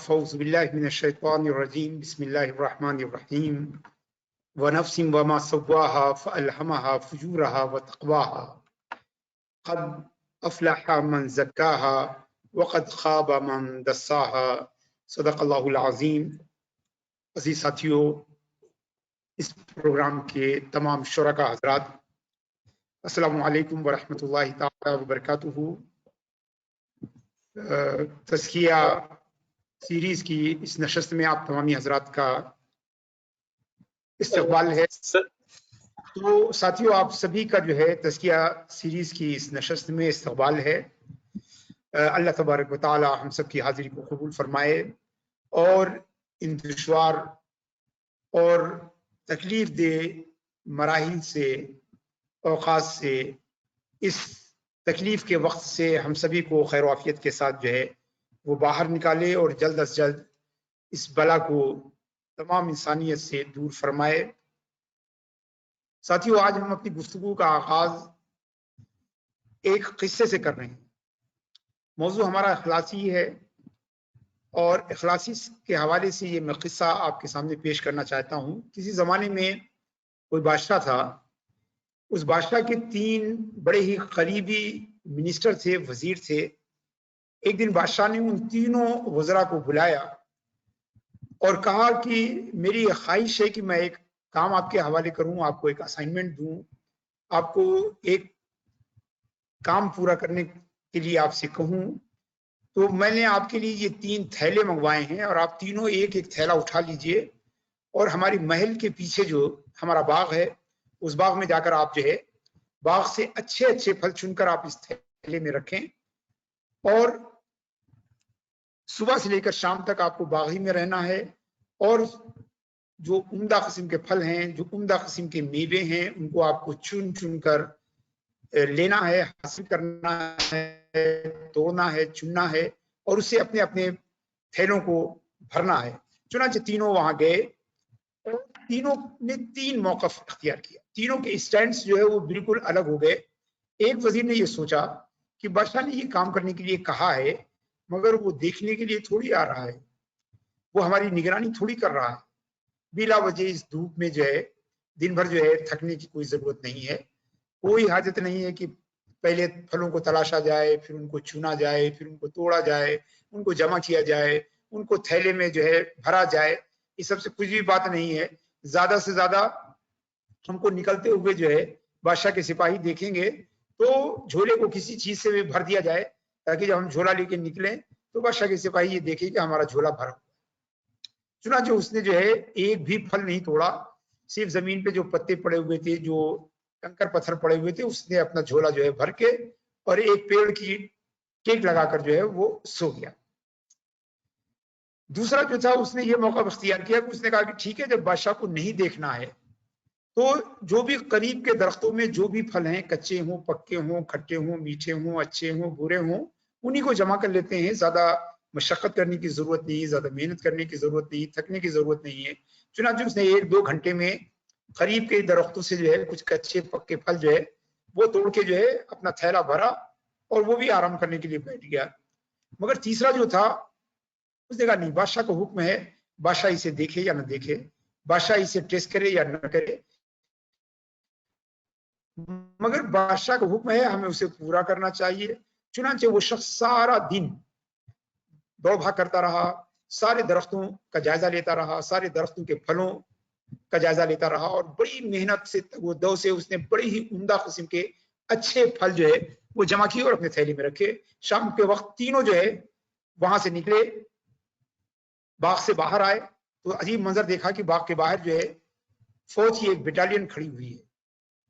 فأعوذ بالله من الشيطان الرجيم بسم الله الرحمن الرحيم ونفس وما سواها فألهمها فجورها وتقواها قد أفلح من زكاها وقد خاب من دساها صدق اللہ العظیم۔ عزیز ساتھیو، اس پروگرام کے تمام شرکاء حضرات، السلام علیکم ورحمۃ اللہ تعالی وبرکاتہ۔ تزکیہ سیریز کی اس نشست میں آپ تمامی حضرات کا استقبال ہے۔ تو ساتھیو، آپ سبھی کا جو ہے تزکیہ سیریز کی اس نشست میں استقبال ہے۔ اللہ تبارک و تعالی ہم سب کی حاضری کو قبول فرمائے اور ان دشوار اور تکلیف دہ مراحل سے، اوقات سے، اس تکلیف کے وقت سے ہم سبھی کو خیر و عافیت کے ساتھ جو ہے وہ باہر نکالے اور جلد از جلد اس بلا کو تمام انسانیت سے دور فرمائے۔ ساتھیو، آج ہم اپنی گفتگو کا آغاز ایک قصے سے کر رہے ہیں۔ موضوع ہمارا اخلاصی ہے اور اخلاصی کے حوالے سے یہ میں قصہ آپ کے سامنے پیش کرنا چاہتا ہوں۔ کسی زمانے میں کوئی بادشاہ تھا۔ اس بادشاہ کے 3 بڑے ہی قریبی منسٹر تھے، وزیر تھے۔ ایک دن بادشاہ نے ان تینوں وزراء کو بلایا اور کہا کہ میری یہ خواہش ہے کہ میں ایک کام آپ کے حوالے کروں، آپ کو ایک اسائنمنٹ دوں، آپ کو ایک کام پورا کرنے کے لیے آپ سے کہوں۔ تو میں نے آپ کے لیے یہ 3 تھیلے منگوائے ہیں اور آپ تینوں ایک ایک تھیلا اٹھا لیجئے اور ہماری محل کے پیچھے جو ہمارا باغ ہے اس باغ میں جا کر آپ جو ہے باغ سے اچھے اچھے پھل چن کر آپ اس تھیلے میں رکھیں اور صبح سے لے کر شام تک آپ کو باغ ہی میں رہنا ہے اور جو عمدہ قسم کے پھل ہیں، جو عمدہ قسم کے میوے ہیں، ان کو آپ کو چن چن کر لینا ہے، حاصل کرنا ہے، توڑنا ہے، چننا ہے اور اسے اپنے اپنے تھیلوں کو بھرنا ہے۔ چنانچہ تینوں وہاں گئے اور تینوں نے 3 موقف اختیار کیا۔ تینوں کے اسٹینڈز جو ہے وہ بالکل الگ ہو گئے۔ ایک وزیر نے یہ سوچا کہ بادشاہ نے یہ کام کرنے کے لیے کہا ہے مگر وہ دیکھنے کے لیے تھوڑی آ رہا ہے، وہ ہماری نگرانی تھوڑی کر رہا ہے۔ بلا وجہ اس دھوپ میں جو ہے دن بھر جو ہے تھکنے کی کوئی ضرورت نہیں ہے، کوئی حاجت نہیں ہے کہ پہلے پھلوں کو تلاشا جائے، پھر ان کو چنا جائے، پھر ان کو توڑا جائے، ان کو جمع کیا جائے، ان کو تھیلے میں جو ہے بھرا جائے۔ یہ سب سے کچھ بھی بات نہیں ہے۔ زیادہ سے زیادہ ہم کو نکلتے ہوئے جو ہے بادشاہ کے سپاہی دیکھیں گے تو جھولے کو کسی چیز سے بھی بھر دیا جائے تاکہ جب ہم جھولا لے کے نکلیں تو بادشاہ کے سپاہی یہ دیکھیں کہ ہمارا جھولا بھرا۔ چنانچہ اس نے جو ہے ایک بھی پھل نہیں توڑا، صرف زمین پہ جو پتے پڑے ہوئے تھے، جو کنکر پتھر پڑے ہوئے تھے، اس نے اپنا جھولا جو ہے بھر کے اور ایک پیڑ کی ٹیک لگا کر جو ہے وہ سو گیا۔ دوسرا جو تھا اس نے یہ موقع اختیار کیا کہ اس نے کہا کہ ٹھیک ہے، جب بادشاہ کو نہیں دیکھنا ہے تو جو بھی قریب کے درختوں میں جو بھی پھل ہیں، کچے ہوں، پکے ہوں، کھٹے ہوں، میٹھے ہوں، اچھے ہوں، برے ہوں، انہی کو جمع کر لیتے ہیں۔ زیادہ مشقت کرنے کی ضرورت نہیں، زیادہ محنت کرنے کی ضرورت نہیں، تھکنے کی ضرورت نہیں ہے۔ چنانچہ اس نے 1-2 گھنٹے میں قریب کے درختوں سے جو ہے کچھ کچے پکے پھل جو ہے وہ توڑ کے جو ہے اپنا تھیلا بھرا اور وہ بھی آرام کرنے کے لیے بیٹھ گیا۔ مگر تیسرا جو تھا اس نے کہا نہیں، بادشاہ کو حکم ہے، بادشاہ اسے دیکھے یا نہ دیکھے، بادشاہ اسے ٹیسٹ کرے یا نہ کرے، مگر بادشاہ کا حکم ہے، ہمیں اسے پورا کرنا چاہیے۔ چنانچہ وہ شخص سارا دن دوڑ بھاگ کرتا رہا، سارے درختوں کا جائزہ لیتا رہا، سارے درختوں کے پھلوں کا جائزہ لیتا رہا اور بڑی محنت سے وہ دو سے اس نے بڑی ہی عمدہ قسم کے اچھے پھل جو ہے وہ جمع کیے اور اپنے تھیلی میں رکھے۔ شام کے وقت تینوں جو ہے وہاں سے نکلے، باغ سے باہر آئے تو عجیب منظر دیکھا کہ باغ کے باہر جو ہے فوج کی ایک بٹالین کھڑی ہوئی ہے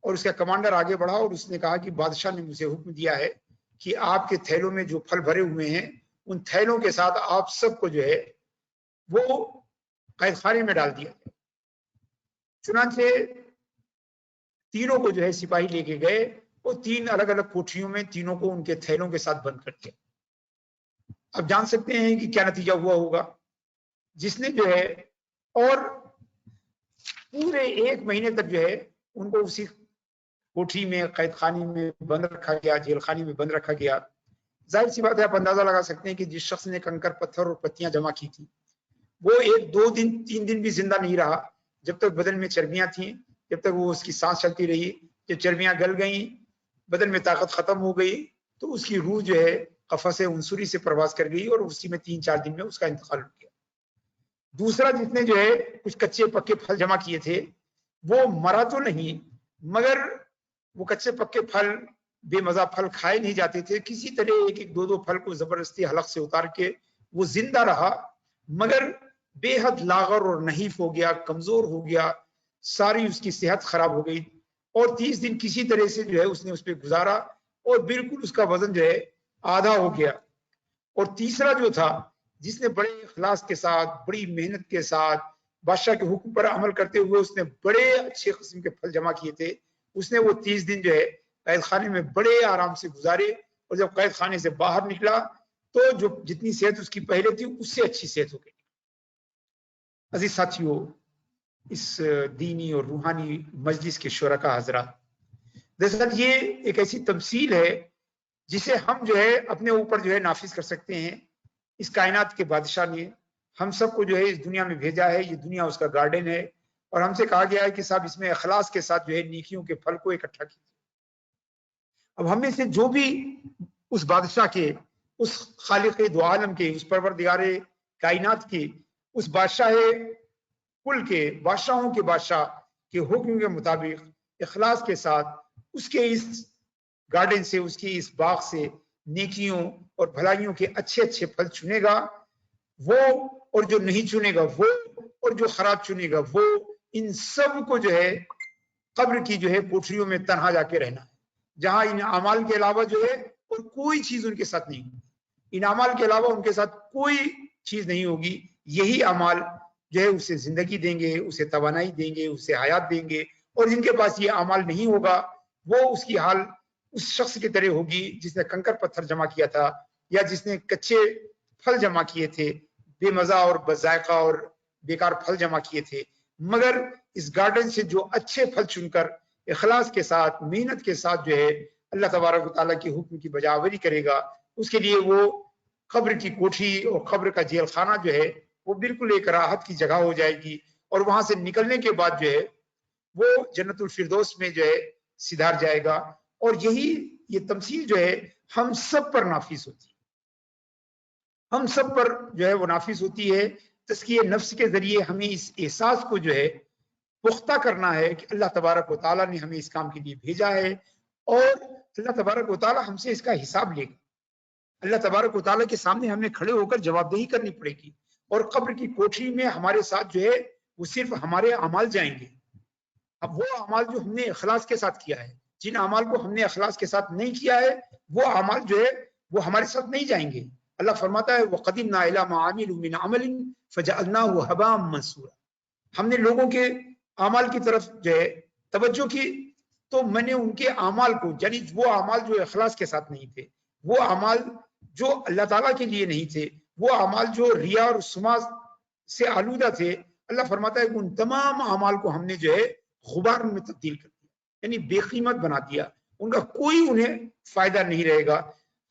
اور اس کا کمانڈر آگے بڑھا اور اس نے کہا کہ بادشاہ نے مجھے حکم دیا ہے کہ آپ کے تھیلوں میں جو پھل بھرے ہوئے ہیں ان تھیلوں کے ساتھ آپ سب کو جو ہے وہ قید خانے میں ڈال دیا جائے۔ چنانچہ تینوں کو جو ہے سپاہی لے کے گئے، وہ 3 الگ الگ کوٹھریوں میں تینوں کو ان کے تھیلوں کے ساتھ بند کر دیا۔ اب جان سکتے ہیں کہ کیا نتیجہ ہوا ہوگا۔ جس نے جو ہے اور پورے 1 مہینے تک جو ہے ان کو اسی کوٹھی میں، قید خانے میں بند رکھا گیا، جیل خانے میں بند رکھا گیا۔ ظاہر سی بات ہے آپ اندازہ لگا سکتے ہیں کہ جس شخص نے کنکر پتھر اور پتیاں جمع کی تھی وہ 1 2 دن 3 دن بھی زندہ نہیں رہا جب تک بدن میں چربیاں تھیں، جب تک وہ اس کی سانس چلتی رہی. جب چربیاں گل گئیں، بدن میں طاقت ختم ہو گئی تو اس کی روح جو ہے قفس عنصری سے پرواز کر گئی اور اسی میں 3 4 دن میں اس کا انتقال ہو گیا. دوسرا جس نے جو ہے کچھ کچے پکے پھل جمع کیے تھے وہ مرا تو نہیں، مگر وہ کچے پکے پھل بے مزہ پھل کھائے نہیں جاتے تھے، کسی طرح 1 1 2 2 پھل کو زبردستی حلق سے اتار کے وہ زندہ رہا، مگر بے حد لاغر اور نحیف ہو گیا، کمزور ہو گیا، ساری اس کی صحت خراب ہو گئی اور 30 دن کسی طرح سے جو ہے اس نے اس پہ گزارا اور بالکل اس کا وزن جو ہے آدھا ہو گیا. اور تیسرا جو تھا جس نے بڑے اخلاص کے ساتھ بڑی محنت کے ساتھ بادشاہ کے حکم پر عمل کرتے ہوئے اس نے بڑے اچھے قسم کے پھل جمع کیے تھے، اس نے وہ 30 دن جو ہے قید خانے میں بڑے آرام سے گزارے اور جب قید خانے سے باہر نکلا تو جو جتنی صحت اس کی پہلے تھی اس سے اچھی صحت ہو گئی. عزیز ساتھیو، اس دینی اور روحانی مجلس کے شرکا حضرات، دراصل یہ ایک ایسی تمثیل ہے جسے ہم جو ہے اپنے اوپر جو ہے نافذ کر سکتے ہیں. اس کائنات کے بادشاہ نے ہم سب کو جو ہے اس دنیا میں بھیجا ہے، یہ دنیا اس کا گارڈن ہے اور ہم سے کہا گیا ہے کہ صاحب اس میں اخلاص کے ساتھ جو ہے نیکیوں کے پھل کو اکٹھا کیجیے. اب ہم میں سے جو بھی اس بادشاہ کے، اس خالق دو عالم کے، اس پروردگار کائنات کے، اس بادشاہ کل کے بادشاہوں کے بادشاہ کے حکم کے مطابق اخلاص کے ساتھ اس کے اس گارڈن سے، اس کی اس باغ سے نیکیوں اور بھلائیوں کے اچھے اچھے پھل چنے گا وہ، اور جو نہیں چنے گا وہ، اور جو خراب چنے گا وہ، ان سب کو جو ہے قبر کی جو ہے کوٹریوں میں تنہا جا کے رہنا ہے، جہاں ان اعمال کے علاوہ جو ہے اور کوئی چیز ان کے ساتھ نہیں ہوگی. ان اعمال کے علاوہ ان کے ساتھ کوئی چیز نہیں ہوگی. یہی اعمال جو ہے اسے زندگی دیں گے، اسے توانائی دیں گے، اسے حیات دیں گے. اور جن کے پاس یہ اعمال نہیں ہوگا وہ اس کی حال اس شخص کی طرح ہوگی جس نے کنکر پتھر جمع کیا تھا یا جس نے کچے پھل جمع کیے تھے، بے مزہ اور بذائقہ اور بیکار پھل جمع کیے تھے. مگر اس گارڈن سے جو اچھے پھل چن کر اخلاص کے ساتھ محنت کے ساتھ جو ہے اللہ تبارک و تعالیٰ کے حکم کی بجاوری کرے گا، اس کے لیے وہ قبر کی کوٹھی اور قبر کا جیل خانہ جو ہے وہ بالکل ایک راحت کی جگہ ہو جائے گی. اور وہاں سے نکلنے کے بعد جو ہے وہ جنت الفردوس میں جو ہے سدھار جائے گا. اور یہی یہ تمثیل جو ہے ہم سب پر نافذ ہوتی ہے، ہم سب پر جو ہے وہ نافذ ہوتی ہے. تزکیہ نفس کے ذریعے ہمیں اس احساس کو جو ہے پختہ کرنا ہے کہ اللہ تبارک و تعالیٰ نے ہمیں اس کام کے لیے بھیجا ہے اور اللہ تبارک و تعالیٰ ہم سے اس کا حساب لے گا. اللہ تبارک و تعالیٰ کے سامنے ہمیں کھڑے ہو کر جواب دہی کرنی پڑے گی اور قبر کی کوٹھی میں ہمارے ساتھ جو ہے وہ صرف ہمارے اعمال جائیں گے. اب وہ اعمال جو ہم نے اخلاص کے ساتھ کیا ہے، جن اعمال کو ہم نے اخلاص کے ساتھ نہیں کیا ہے وہ اعمال جو ہے وہ ہمارے ساتھ نہیں جائیں گے. اللہ فرماتا ہے وَقَدِمْنَا إِلَىٰ مَا عَمِلُوا مِنْ عَمَلٍ فَجَعَلْنَاهُ هَبَاءً مَنثُورًا. ہم نے لوگوں کے اعمال کی طرف جو ہے توجہ کی تو میں نے ان کے اعمال کو، یعنی وہ اعمال جو اخلاص کے ساتھ نہیں تھے، وہ اعمال جو اللہ تعالیٰ کے لیے نہیں تھے، وہ اعمال جو ریا اور سما سے آلودہ تھے، اللہ فرماتا ہے کہ ان تمام اعمال کو ہم نے جو ہے غبار میں تبدیل کر دیا، یعنی بے قیمت بنا دیا، ان کا کوئی انہیں فائدہ نہیں رہے گا.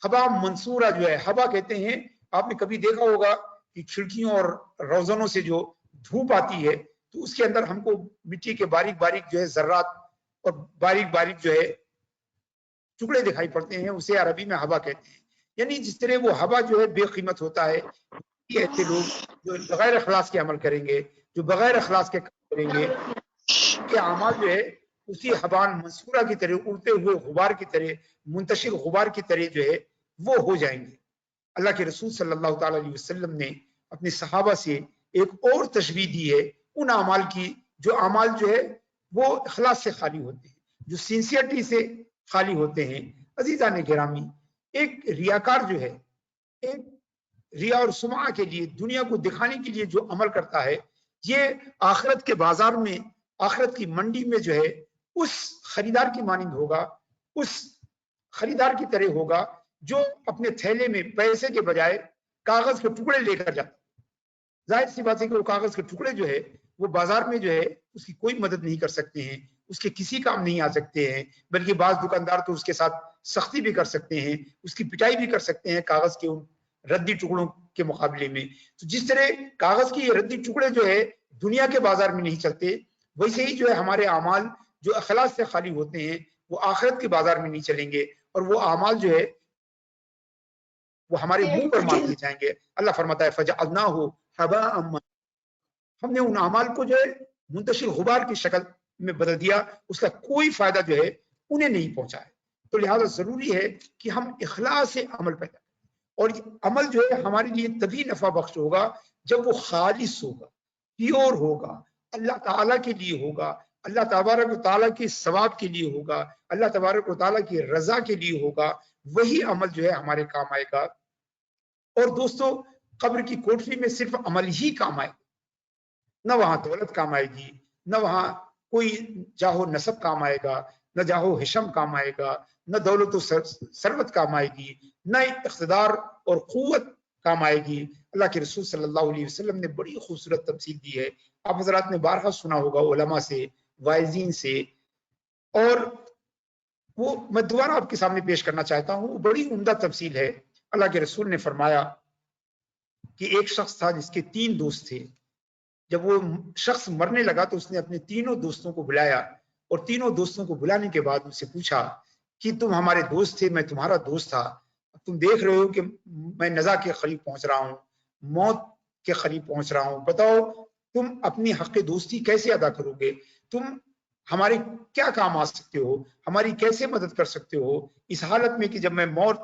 ہبا منصورہ جو ہے، ہبا کہتے ہیں، آپ نے کبھی دیکھا ہوگا کہ کھڑکیوں اور روزنوں سے جو دھوپ آتی ہے تو اس کے اندر ہم کو مٹی کے باریک باریک جو ہے ذرات اور باریک باریک جو ہے ٹکڑے دکھائی پڑتے ہیں، اسے عربی میں ہبا کہتے ہیں. یعنی جس طرح وہ ہوا جو ہے بے قیمت ہوتا ہے، ایسے لوگ جو بغیر اخلاص کے عمل کریں گے، جو بغیر اخلاص کے کام کریں گے، ان کے اعمال جو ہے اسی حبان منصورہ کی طرح، اڑتے ہوئے غبار کی طرح، منتشر غبار کی طرح جو ہے وہ ہو جائیں گے. اللہ کے رسول صلی اللہ تعالی علیہ وسلم نے اپنے صحابہ سے ایک اور تشبیہ دی ہے ان اعمال کی جو اعمال جو ہے وہ اخلاص سے خالی ہوتے ہیں، جو سنسیئرٹی سے خالی ہوتے ہیں. عزیزان گرامی، ایک ریاکار جو ہے، ایک ریا اور سمعہ کے لیے، دنیا کو دکھانے کے لیے جو عمل کرتا ہے، یہ آخرت کے بازار میں، آخرت کی منڈی میں جو ہے اس خریدار کی مانند ہوگا، اس خریدار کی طرح ہوگا جو اپنے تھیلے میں پیسے کے بجائے کاغذ کے ٹکڑے لے کر جاتا. ظاہر سی بات ہے کہ وہ کاغذ کے ٹکڑے جو ہے وہ بازار میں جو ہے اس کی کوئی مدد نہیں کر سکتے ہیں، اس کے کسی کام نہیں آ سکتے ہیں، بلکہ بعض دکاندار تو اس کے ساتھ سختی بھی کر سکتے ہیں، اس کی پٹائی بھی کر سکتے ہیں کاغذ کے ان ردی ٹکڑوں کے مقابلے میں۔ تو جس طرح کاغذ کے یہ ردی ٹکڑے جو ہے دنیا کے بازار میں نہیں چلتے، ویسے ہی جو ہے ہمارے اعمال جو اخلاص سے خالی ہوتے ہیں وہ آخرت کے بازار میں نہیں چلیں گے، اور وہ اعمال جو ہے وہ ہمارے منہ پر مار دیے جائیں گے۔ اللہ فرماتا ہے فَجَعَلْنَاهُ هَبَاءً مَّنثُورًا، ہم نے ان اعمال کو جو ہے منتشر غبار کی شکل میں بدل دیا، اس کا کوئی فائدہ جو ہے انہیں نہیں پہنچا ہے۔ تو لہٰذا ضروری ہے کہ ہم اخلاص سے عمل پیدا کریں، اور عمل جو ہے ہمارے لیے تبھی نفع بخش ہوگا جب وہ خالص ہوگا، پیور ہوگا، اللہ تعالیٰ کے لیے ہوگا، اللہ تبارک و تعالیٰ کے ثواب کے لیے ہوگا، اللہ تبارک و تعالیٰ کی رضا کے لیے ہوگا، وہی عمل جو ہے ہمارے کام آئے گا۔ اور دوستو قبر کی کوٹری میں صرف عمل ہی کام آئے گا، نہ وہاں دولت کام آئے گی، نہ وہاں کوئی جاہو نسب کام آئے گا، نہ جاہو حشم کام آئے گا، نہ دولت و ثروت کام آئے گی، نہ اقتدار اور قوت کام آئے گی۔ اللہ کے رسول صلی اللہ علیہ وسلم نے بڑی خوبصورت تفصیل دی ہے، آپ حضرات نے بارہا سنا ہوگا علماء سے، واعظین سے، اور وہ میں دوبارہ آپ کے سامنے پیش کرنا چاہتا ہوں۔ وہ بڑی عمدہ تفصیل ہے۔ اللہ کے رسول نے فرمایا کہ ایک شخص تھا جس کے 3 دوست تھے، جب وہ شخص مرنے لگا تو اس نے اپنے تینوں دوستوں کو بلایا، اور تینوں دوستوں کو بلانے کے بعد ان سے پوچھا کہ تم ہمارے دوست تھے، میں تمہارا دوست تھا، تم دیکھ رہے ہو کہ میں نزا کے قریب پہنچ رہا ہوں، موت کے قریب پہنچ رہا ہوں، بتاؤ تم اپنی حق دوستی کیسے ادا کرو گے، تم ہمارے کیا کام آ سکتے ہو، ہماری کیسے مدد کر سکتے ہو اس حالت میں کہ جب میں موت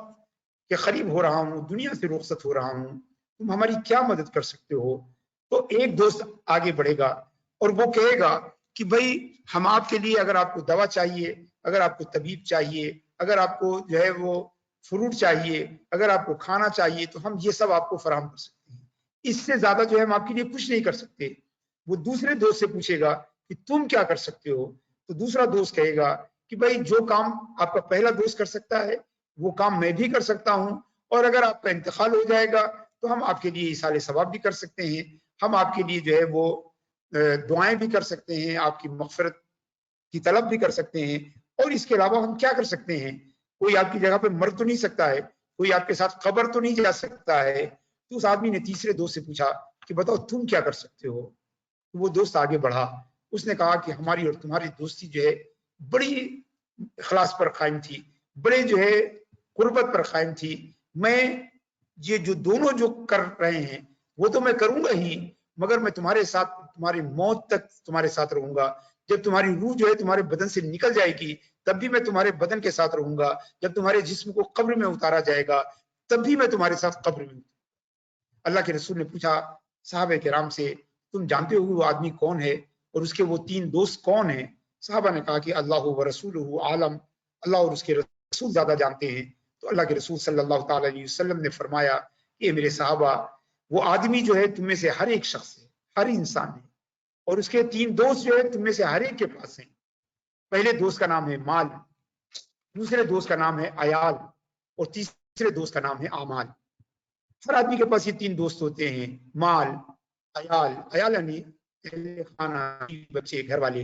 کے قریب ہو رہا ہوں، دنیا سے رخصت ہو رہا ہوں، تم ہماری کیا مدد کر سکتے ہو۔ تو ایک دوست آگے بڑھے گا اور وہ کہے گا کہ بھائی ہم آپ کے لیے، اگر آپ کو دوا چاہیے، اگر آپ کو طبیب چاہیے، اگر آپ کو جو ہے وہ فروٹ چاہیے، اگر آپ کو کھانا چاہیے، تو ہم یہ سب آپ کو فراہم کر سکتے ہیں، اس سے زیادہ جو ہے ہم آپ کے لیے کچھ نہیں کر سکتے۔ وہ دوسرے دوست سے پوچھے گا کہ تم کیا کر سکتے ہو، تو دوسرا دوست کہے گا کہ بھائی جو کام آپ کا پہلا دوست کر سکتا ہے وہ کام میں بھی کر سکتا ہوں، اور اگر آپ کا انتقال ہو جائے گا تو ہم آپ کے لیے ایصال ثواب بھی کر سکتے ہیں، ہم آپ کے لیے جو ہے وہ دعائیں بھی کر سکتے ہیں، آپ کی مغفرت کی طلب بھی کر سکتے ہیں، اور اس کے علاوہ ہم کیا کر سکتے ہیں، کوئی آپ کی جگہ پہ مر تو نہیں سکتا ہے، کوئی آپ کے ساتھ قبر تو نہیں جا سکتا ہے۔ تو اس آدمی نے تیسرے دوست سے پوچھا کہ بتاؤ تم کیا کر سکتے ہو۔ وہ دوست آگے بڑھا، اس نے کہا کہ ہماری اور تمہاری دوستی جو ہے بڑی اخلاص پر قائم تھی، بڑے جو ہے قربت پر قائم تھی، میں یہ جو دونوں جو کر رہے ہیں وہ تو میں کروں گا ہی، مگر میں تمہارے ساتھ تمہاری موت تک تمہارے ساتھ رہوں گا، جب تمہاری روح جو ہے تمہارے بدن سے نکل جائے گی تب بھی میں تمہارے بدن کے ساتھ رہوں گا، جب تمہارے جسم کو قبر میں اتارا جائے گا تب بھی میں تمہارے ساتھ قبر میں۔ اللہ کے رسول نے پوچھا صحابہ کرام سے تم جانتے ہو وہ آدمی کون ہے اور اس کے وہ 3 دوست کون ہیں؟ صحابہ نے کہا کہ اللہ و رسولہ عالم، اللہ اور اس کے رسول زیادہ جانتے ہیں۔ تو اللہ کے رسول صلی اللہ تعالی علیہ وسلم نے فرمایا کہ میرے صحابہ وہ آدمی جو ہے تم میں سے ہر ایک شخص ہے، ہر انسان ہے، اور اس کے 3 دوست جو ہے تم میں سے ہر ایک کے پاس ہیں۔ پہلے دوست کا نام ہے مال، دوسرے دوست کا نام ہے عیال، اور تیسرے دوست کا نام ہے اعمال۔ ہر آدمی کے پاس یہ 3 دوست ہوتے ہیں، مال، عیال یعنی خانہ، بچے، گھر والے،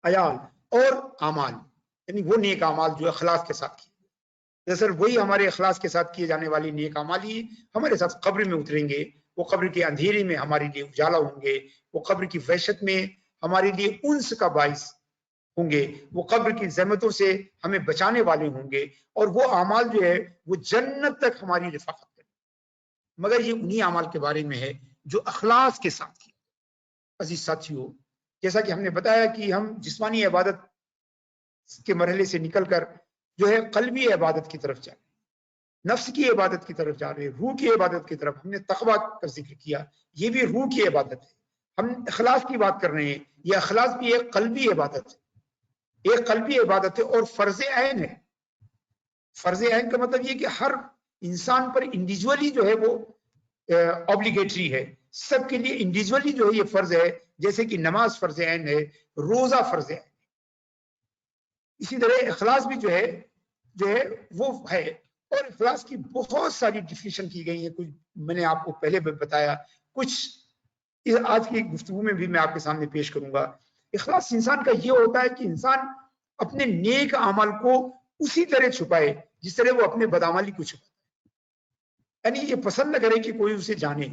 عیال، اور اعمال یعنی وہ نیک اعمال جو اخلاص کے ساتھ کیے۔ دراصل وہی ہمارے اخلاص کے ساتھ کیے جانے والی نیک اعمال ہی ہمارے ساتھ قبر میں اتریں گے، وہ قبر کے اندھیرے میں ہمارے لیے اجالا ہوں گے، وہ قبر کی وحشت میں ہمارے لیے انس کا باعث ہوں گے، وہ قبر کی زحمتوں سے ہمیں بچانے والے ہوں گے، اور وہ اعمال جو ہے وہ جنت تک ہماری رفاقت کریں۔ مگر یہ انہی اعمال کے بارے میں ہے جو اخلاص کے ساتھ کیے۔ عزیز ساتھیو، جیسا کہ ہم نے بتایا کہ ہم جسمانی عبادت کے مرحلے سے نکل کر جو ہے قلبی عبادت کی طرف جا رہے ہیں، نفس کی عبادت کی طرف جا رہے ہیں، روح کی عبادت کی طرف۔ ہم نے تقویٰ کا ذکر کیا، یہ بھی روح کی عبادت ہے۔ ہم اخلاص کی بات کر رہے ہیں، یہ اخلاص بھی ایک قلبی عبادت ہے، ایک قلبی عبادت ہے اور فرض عین ہے۔ فرض عین کا مطلب یہ کہ ہر انسان پر انڈیویجولی جو ہے وہ اوبلیگیٹری ہے، سب کے لیے انڈیویجولی جو ہے یہ فرض ہے، جیسے کہ نماز فرض عین ہے، روزہ فرض عین ہے۔ اسی طرح اخلاص بھی جو ہے وہ ہے، اور اخلاص کی بہت ساری ڈیفینیشن کی گئی ہیں، کچھ میں نے آپ کو پہلے بھی بتایا، کچھ آج کی گفتگو میں بھی میں آپ کے سامنے پیش کروں گا۔ اخلاص انسان کا یہ ہوتا ہے کہ انسان اپنے نیک اعمال کو اسی طرح چھپائے جس طرح وہ اپنے بدعمالی کو چھپائے، یعنی یہ پسند نہ کرے کہ کوئی اسے جانے،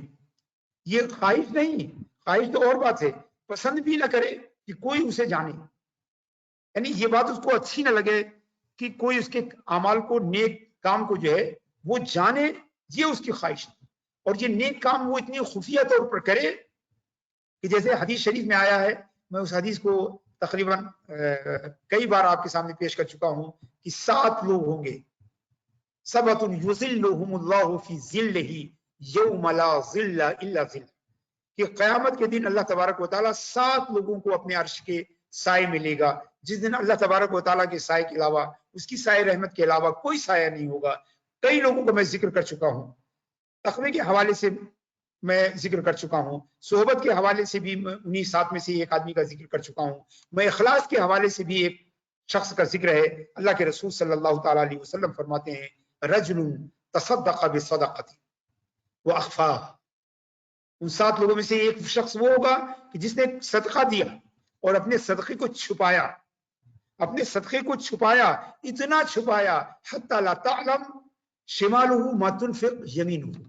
یہ خواہش نہیں، خواہش تو اور بات ہے، پسند بھی نہ کرے کہ کوئی اسے جانے، یعنی یہ بات اس کو اچھی نہ لگے کہ کوئی اس کے اعمال کو، نیک کام کو جو ہے وہ جانے، یہ اس کی خواہش ہے۔ اور یہ نیک کام وہ اتنی خفیہ طور پر کرے کہ جیسے حدیث شریف میں آیا ہے، میں اس حدیث کو تقریباً کئی بار آپ کے سامنے پیش کر چکا ہوں کہ 7 لوگ ہوں گے، سبعۃ یظلھم اللہ فی ظلہ یوم لا ظل الا ظلہ، کہ قیامت کے دن اللہ تبارک و تعالیٰ 7 لوگوں کو اپنے عرش کے سائے میں لے گا، جس دن اللہ تبارک و تعالیٰ کے سائے کے علاوہ، اس کی سائے رحمت کے علاوہ کوئی سایہ نہیں ہوگا۔ کئی لوگوں کو میں ذکر کر چکا ہوں، تقوی کے حوالے سے میں ذکر کر چکا ہوں، صحبت کے حوالے سے بھی انہی 7 میں سے ایک آدمی کا ذکر کر چکا ہوں، میں اخلاص کے حوالے سے بھی ایک شخص کا ذکر ہے۔ اللہ کے رسول صلی اللہ تعالیٰ علیہ وسلم فرماتے ہیں رجل تصدق بصدقۃ واخفاہ، ان 7 لوگوں میں سے ایک شخص وہ ہوگا کہ جس نے صدقہ دیا اور اپنے صدقے کو چھپایا، اپنے صدقے کو چھپایا، اتنا چھپایا حتی لا تعلم شمالہ ما تنفق یمینہ،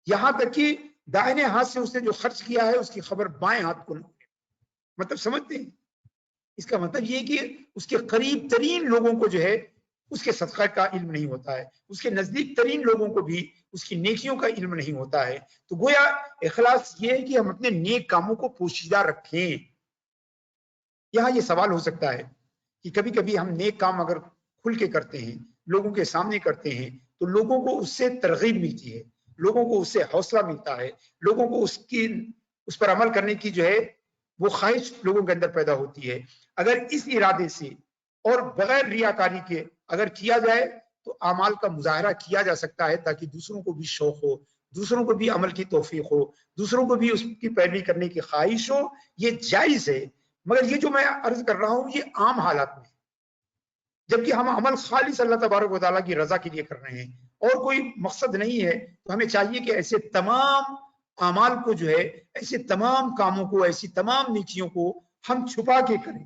یہاں تک کہ دائنے ہاتھ سے اس نے جو خرچ کیا ہے اس کی خبر بائیں ہاتھ کو نہ ہو۔ مطلب سمجھتے ہیں اس کا مطلب یہ کہ اس کے قریب ترین لوگوں کو جو ہے اس کے صدقہ کا علم نہیں ہوتا ہے، اس کے نزدیک ترین لوگوں کو بھی اس کی نیکیوں کا علم نہیں ہوتا ہے۔ تو گویا اخلاص یہ ہے کہ ہم اپنے نیک کاموں کو پوشیدہ رکھیں۔ یہاں یہ سوال ہو سکتا ہے کہ کبھی کبھی ہم نیک کام اگر کھل کے کرتے ہیں، لوگوں کے سامنے کرتے ہیں، تو لوگوں کو اس سے ترغیب ملتی ہے، لوگوں کو اس سے حوصلہ ملتا ہے، لوگوں کو اس پر عمل کرنے کی جو ہے وہ خواہش لوگوں کے اندر پیدا ہوتی ہے۔ اگر اس ارادے سے اور بغیر ریاکاری کے اگر کیا جائے تو اعمال کا مظاہرہ کیا جا سکتا ہے تاکہ دوسروں کو بھی شوق ہو، دوسروں کو بھی عمل کی توفیق ہو، دوسروں کو بھی اس کی پیروی کرنے کی خواہش ہو، یہ جائز ہے۔ مگر یہ جو میں عرض کر رہا ہوں یہ عام حالات میں، جبکہ ہم عمل خالص اللہ تبارک و تعالیٰ کی رضا کے لیے کر رہے ہیں اور کوئی مقصد نہیں ہے، تو ہمیں چاہیے کہ ایسے تمام اعمال کو جو ہے، ایسے تمام کاموں کو، ایسی تمام نیکیوں کو ہم چھپا کے کریں۔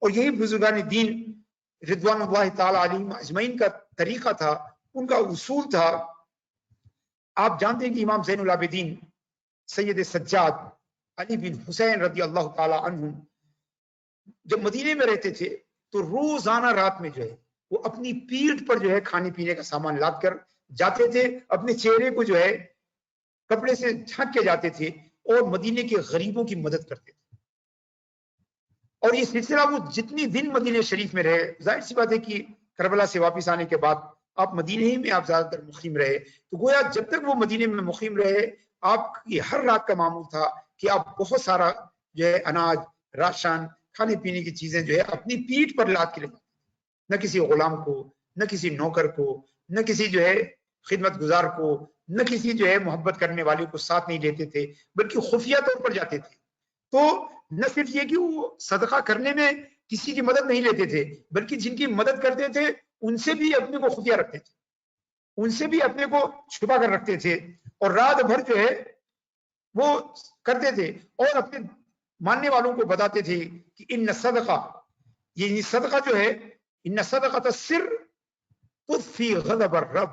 اور یہی بزرگان دین رضوان اللہ تعالیٰ علیہم اجمعین کا طریقہ تھا، ان کا اصول تھا۔ آپ جانتے ہیں کہ امام زین العابدین سید سجاد علی بن حسین رضی اللہ تعالیٰ عنہ جب مدینے میں رہتے تھے تو روزانہ رات میں جو ہے وہ اپنی پیٹھ پر جو ہے کھانے پینے کا سامان لاد کر جاتے تھے، اپنے چہرے کو جو ہے کپڑے سے ڈھک کے جاتے تھے اور مدینے کے غریبوں کی مدد کرتے تھے۔ اور یہ سلسلہ وہ جتنی دن مدینہ شریف میں رہے، ظاہر سی بات ہے کہ کربلا سے واپس آنے کے بعد آپ مدینہ ہی میں آپ زیادہ تر مقیم رہے، تو گویا جب تک وہ مدینہ میں مقیم رہے آپ کی ہر رات کا معمول تھا کہ آپ بہت سارا جو ہے اناج، راشن، کھانے پینے کی چیزیں جو ہے اپنی پیٹھ پر لاد کے لے، نہ کسی غلام کو، نہ کسی نوکر کو، نہ کسی جو ہے خدمت گزار کو، نہ کسی جو ہے محبت کرنے والے کو ساتھ نہیں لیتے تھے، بلکہ خفیہ طور پر جاتے تھے۔ تو نہ صرف یہ کہ وہ صدقہ کرنے میں کسی کی مدد نہیں لیتے تھے، بلکہ جن کی مدد کرتے تھے ان سے بھی اپنے کو خفیہ رکھتے تھے، ان سے بھی اپنے کو چھپا کر رکھتے تھے، اور رات بھر جو ہے وہ کرتے تھے اور اپنے ماننے والوں کو بتاتے تھے کہ ان صدقہ، یہ صدقہ جو ہے، ان صدقۃ السر تطفی غضب الرب،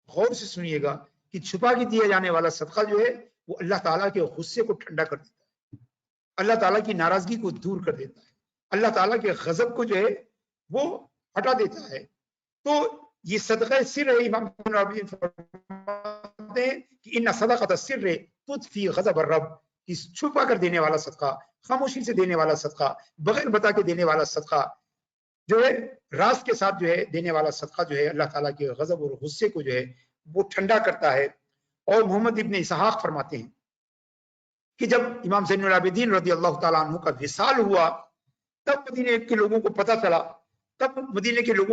غور سے سنیے گا کہ چھپا کے دیا جانے والا صدقہ جو ہے وہ اللہ تعالیٰ کے غصے کو ٹھنڈا کر دیتا ہے، اللہ تعالیٰ کی ناراضگی کو دور کر دیتا ہے، اللہ تعالیٰ کے غضب کو جو ہے وہ ہٹا دیتا ہے۔ تو یہ صدقہ سر ہے، امام فرماتے ہیں کہ ان صدقۃ السر تطفی غضب الرب، چھپا کر دینے والا صدقہ، خاموشی سے دینے والا صدقہ، بغیر بتا کے دینے والا صدقہ جو ہے، راز کے ساتھ جو ہے دینے والا صدقہ جو ہے اللہ تعالیٰ کے غضب اور غصے کو جو ہے وہ ٹھنڈا کرتا ہے۔ اور محمد ابن اسحاق فرماتے ہیں کہ جب امام زین العابدین رضی اللہ تعالیٰ عنہ کا وصال ہوا تب مدینے کے لوگوں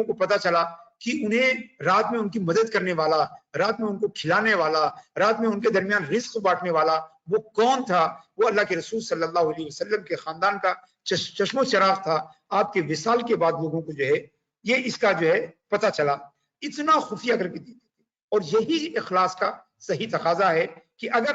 کو پتا چلا کہ انہیں رات میں ان کی مدد کرنے والا، رات میں ان کو کھلانے والا، رات میں ان کے درمیان رزق بانٹنے والا وہ کون تھا؟ وہ اللہ کے رسول صلی اللہ علیہ وسلم کے خاندان کا چشم و چراغ تھا۔ آپ کے وصال کے بعد لوگوں کو جو ہے یہ اس کا جو ہے پتا چلا، اتنا خفیہ کر کے دیتے تھے۔ اور یہی اخلاص کا صحیح تقاضا ہے کہ اگر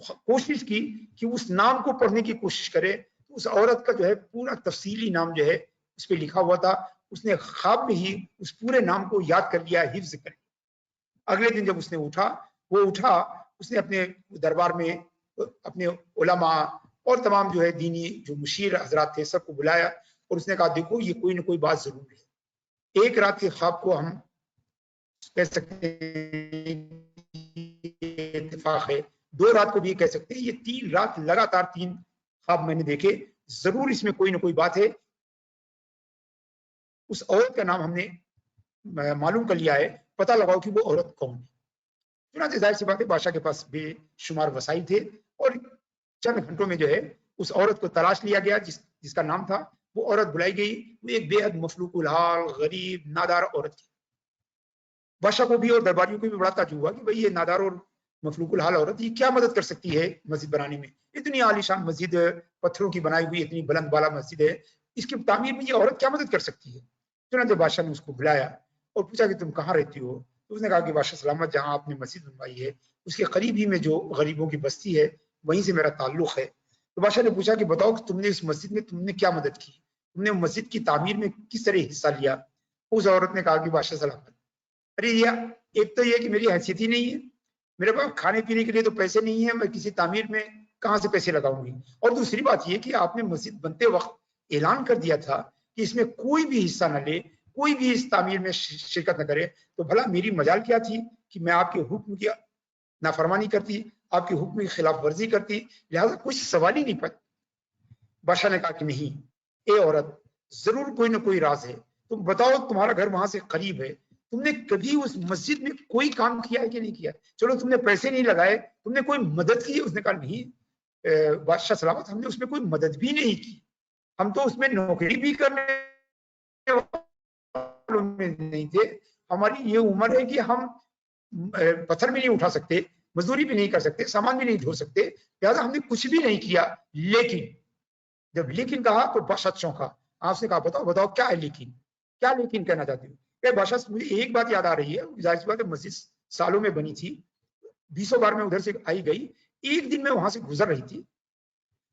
کوشش کی کہ اس نام کو پڑھنے کی کوشش کرے، تو اس عورت کا جو ہے پورا تفصیلی نام جو ہے اس پہ لکھا ہوا تھا. اس نے خواب میں ہی اس پورے نام کو یاد کر لیا، حفظ کر لیا. اگلے دن جب اس نے اٹھا اس نے اپنے دربار میں اپنے علماء اور تمام جو ہے دینی جو مشیر حضرات تھے سب کو بلایا، اور اس نے کہا دیکھو یہ کوئی نہ کوئی بات ضرور ہے. ایک رات کے خواب کو ہم کہہ سکتے ہیں اتفاق ہے، 2 رات کو بھی کہہ سکتے ہیں، یہ 3 رات لگاتار 3 خواب میں نے دیکھے، ضرور اس میں کوئی نہ کوئی بات ہے. اس عورت کا نام ہم نے معلوم کر لیا ہے، پتہ لگاؤ کہ وہ عورت کون ہے. چنانچہ ظاہر سی بات ہے بادشاہ کے پاس بے شمار وسائل تھے، اور چند گھنٹوں میں جو ہے اس عورت کو تلاش لیا گیا جس کا نام تھا. وہ عورت بلائی گئی، وہ ایک بے حد مفلوق الحال، غریب، نادار عورت تھی. بادشاہ کو بھی اور درباریوں کو بھی بڑا تعجب ہوا کہ بھئی یہ نادار اور مفلوق الحال عورت یہ کیا مدد کر سکتی ہے مسجد بنانے میں؟ اتنی عالیشان مسجد، پتھروں کی بنائی ہوئی اتنی بلند بالا مسجد ہے، اس کی تعمیر میں یہ عورت کیا مدد کر سکتی ہے؟ چنانچہ بادشاہ نے اس کو بلایا اور پوچھا کہ تم کہاں رہتی ہو؟ تو اس نے کہا کہ بادشاہ سلامت، جہاں آپ نے مسجد بنوائی ہے اس کے قریب ہی میں جو غریبوں کی بستی ہے وہیں سے میرا تعلق ہے. تو بادشاہ نے پوچھا کہ بتاؤ کہ تم نے اس مسجد میں تم نے کیا مدد کی، تم نے مسجد کی تعمیر میں کس طرح حصہ لیا؟ اس عورت نے کہا کہ بادشاہ سلامت، ارے یہ ایک تو یہ کہ میری حیثیت ہی نہیں ہے، میرے پاس کھانے پینے کے لیے تو پیسے نہیں ہیں، میں کسی تعمیر میں کہاں سے پیسے لگاؤں گی، اور دوسری بات یہ کہ آپ نے مسجد بنتے وقت اعلان کر دیا تھا کہ اس میں کوئی بھی حصہ نہ لے، کوئی بھی اس تعمیر میں شرکت نہ کرے، تو بھلا میری مجال کیا تھی کہ میں آپ کے حکم کی نافرمانی کرتی، آپ کے حکم کی خلاف ورزی کرتی؟ لہذا کچھ سوال ہی نہیں پڑتا. بادشاہ نے کہا کہ نہیں اے عورت، ضرور کوئی نہ کوئی راز ہے، تم بتاؤ تمہارا گھر وہاں سے قریب ہے، تم نے کبھی اس مسجد میں کوئی کام کیا ہے کہ نہیں کیا؟ چلو تم نے پیسے نہیں لگائے، تم نے کوئی مدد کی؟ اس نے کہا نہیں بادشاہ سلامت، ہم نے اس میں کوئی مدد بھی نہیں کی، ہم تو اس میں نوکری بھی کرنے نہیں تھے، ہماری یہ عمر ہے کہ ہم پتھر بھی نہیں اٹھا سکتے، مزدوری بھی نہیں کر سکتے، سامان بھی نہیں ڈھو سکتے، لہٰذا ہم نے کچھ بھی نہیں کیا. لیکن جب لیکن کہا تو بادشاہ چونکا. آپ نے کہا بتاؤ کیا ہے لیکن، کیا لیکن کہنا چاہتے ہو؟ کہ بادشاہ مجھے ایک بات یاد آ رہی ہے، ظاہر سی بات ہے مسجد سالوں میں بنی تھی، 20 بار میں ادھر سے آئی گئی، ایک دن میں وہاں سے گزر رہی تھی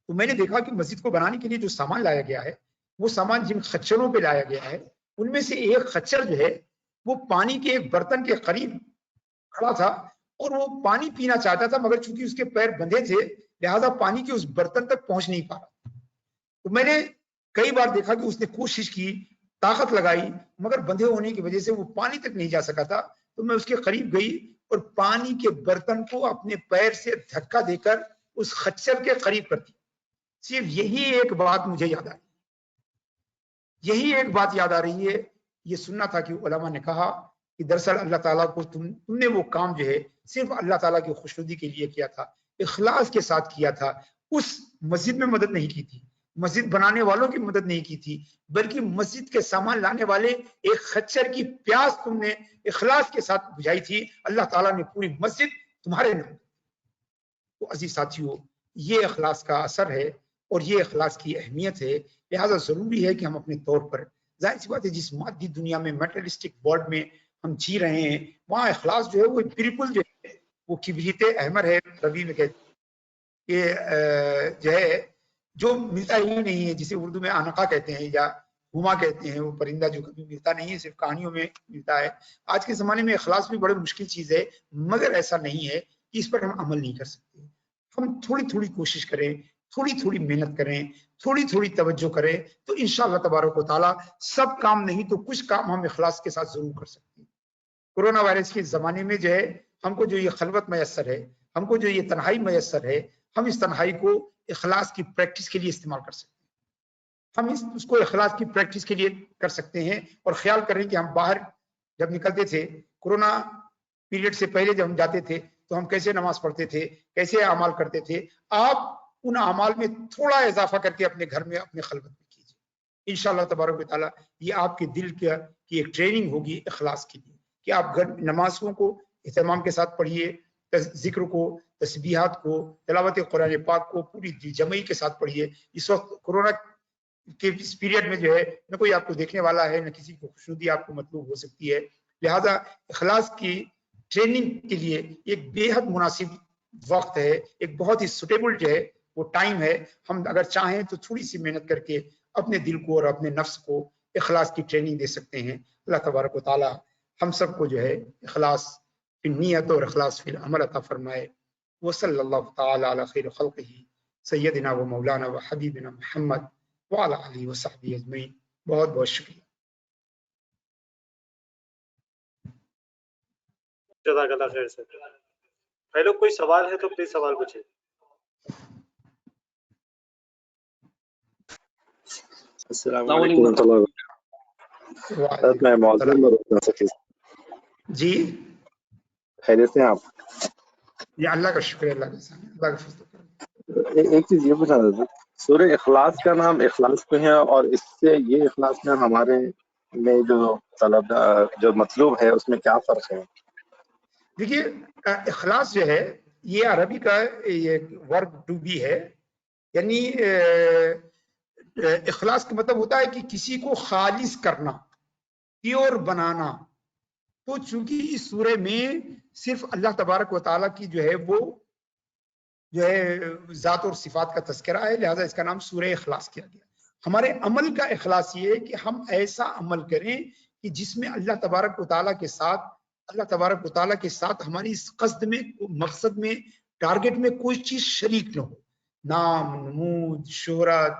تو میں نے دیکھا کہ مسجد کو بنانے کے لیے جو سامان لایا گیا ہے وہ سامان جن خچروں پہ لایا گیا ہے ان میں سے ایک خچر جو ہے وہ پانی کے ایک برتن کے قریب کھڑا تھا اور وہ پانی پینا چاہتا تھا، مگر چونکہ اس کے پیر بندھے تھے لہذا پانی کے اس برتن تک پہنچ نہیں پا رہا. تو میں نے کئی بار دیکھا کہ اس نے کوشش کی، طاقت لگائی، مگر بندھے ہونے کی وجہ سے وہ پانی تک نہیں جا سکا تھا. تو میں اس کے قریب گئی اور پانی کے برتن کو اپنے پیر سے دھکا دے کر اس خچر کے قریب کر دیا. صرف یہی ایک بات مجھے یاد آئی، یہی ایک بات یاد آ رہی ہے. یہ سننا تھا کہ علماء نے کہا کہ دراصل اللہ تعالیٰ کو تم نے وہ کام جو ہے صرف اللہ تعالیٰ کی خوشنودی کے لیے کیا تھا، اخلاص کے ساتھ کیا تھا. اس مسجد میں مدد نہیں کی تھی، مسجد بنانے والوں کی مدد نہیں کی تھی، بلکہ مسجد کے سامان لانے والے ایک خچر کی پیاس تم نے اخلاص کے ساتھ بجھائی تھی. اللہ تعالیٰ نے پوری مسجد تمہارے نام. تو عزیز ساتھیوں، یہ اخلاص کا اثر ہے اور یہ اخلاص کی اہمیت ہے. لہذا ضروری ہے کہ ہم اپنے طور پر، ظاہر سی بات ہے جس مادی دنیا میں میٹرلسٹک ورلڈ میں ہم جی رہے ہیں وہاں اخلاص جو ہے وہ بالکل جو ہے وہ کبریت احمر ہے. ربی میں کہتے جو ہے جو ملتا ہی نہیں ہے، جسے اردو میں آنقا کہتے ہیں یا ہما کہتے ہیں، وہ پرندہ جو کبھی ملتا نہیں ہے، صرف کہانیوں میں ملتا ہے. آج کے زمانے میں اخلاص بھی بڑی مشکل چیز ہے، مگر ایسا نہیں ہے کہ اس پر ہم عمل نہیں کر سکتے. ہم تھوڑی تھوڑی کوشش کریں، تھوڑی تھوڑی محنت کریں، تھوڑی تھوڑی توجہ کریں تو انشاءاللہ تبارک و تعالیٰ سب کام نہیں تو کچھ کام ہم اخلاص کے ساتھ ضرور کر سکتے ہیں. کورونا وائرس کے زمانے میں جو ہے ہم کو جو یہ خلوت میسر ہے، ہم کو جو یہ تنہائی میسر ہے، ہم اس تنہائی کو اخلاص کی پریکٹس کے لیے استعمال کر سکتے ہیں. ہم اس کو اخلاص کی پریکٹس کے لیے کر سکتے ہیں. اور خیال کریں کہ ہم باہر جب نکلتے تھے کورونا پیریڈ سے پہلے جب ہم جاتے تھے تو ہم کیسے نماز پڑھتے تھے، کیسے اعمال کرتے تھے. آپ ان اعمال میں تھوڑا اضافہ کر کے اپنے گھر میں اپنے خلوت میں کیجیے. انشاءاللہ تبارک و تعالیٰ یہ آپ کے دل کی ایک ٹریننگ ہوگی اخلاص کے لیے کہ آپ گھر نمازوں کو اہتمام کے ساتھ پڑھیے، ذکر کو، تسبیحات کو، تلاوت قرآن پاک کو پوری جمعی کے ساتھ پڑھیے. اس وقت کورونا کے اس پیریڈ میں جو ہے نہ کوئی آپ کو دیکھنے والا ہے، نہ کسی کو خوشنودی آپ کو مطلوب ہو سکتی ہے. لہذا اخلاص کی ٹریننگ کے لیے ایک بے حد مناسب وقت ہے، ایک بہت ہی سوٹیبل جو ہے وہ ٹائم ہے. ہم اگر چاہیں تو تھوڑی سی محنت کر کے اپنے دل کو اور اپنے نفس کو اخلاص کی ٹریننگ دے سکتے ہیں. اللہ تبارک و تعالی ہم سب کو جو ہے اخلاص فی نیت اور اخلاص فی العمل عطا فرمائے. وصلی اللہ تعالی علی خیر خلقہ سیدنا و مولانا و حبیبنا محمد وعلی آلہ وصحبہ اجمعین. بہت بہت شکریہ. جزاک اللہ خیر سر. بھائی لوگ کوئی سوال ہے تو پلیز سوال پوچھیں. السلام علیکم ورحمۃ اللہ وبرکاتہ. میں معذر جی خیریت سے ہیں آپ؟ یہ اللہ کا شکر ہے، اللہ کا احسان ہے، اللہ کا فضل ہے. ایک چیز یہ پوچھنا تھا، سورہ اخلاص کا نام اخلاص پہ ہے اور اس سے یہ اخلاص میں ہمارے میں جو مطلوب ہے اس میں کیا فرق ہے؟ دیکھیے اخلاص جو ہے یہ عربی کا یہ ورب ٹو بی ہے، یعنی اخلاص کا مطلب ہوتا ہے کہ کسی کو خالص کرنا، پیور بنانا. تو چونکہ اس سورہ میں صرف اللہ تبارک و تعالیٰ کی جو ہے وہ جو ہے ذات اور صفات کا تذکرہ ہے، لہذا اس کا نام سورہ اخلاص کیا گیا. ہمارے عمل کا اخلاص یہ ہے کہ ہم ایسا عمل کریں کہ جس میں اللہ تبارک و تعالیٰ کے ساتھ ہماری اس قصد میں، مقصد میں، ٹارگٹ میں کوئی چیز شریک نہ ہو. نام، نمود، شہرت،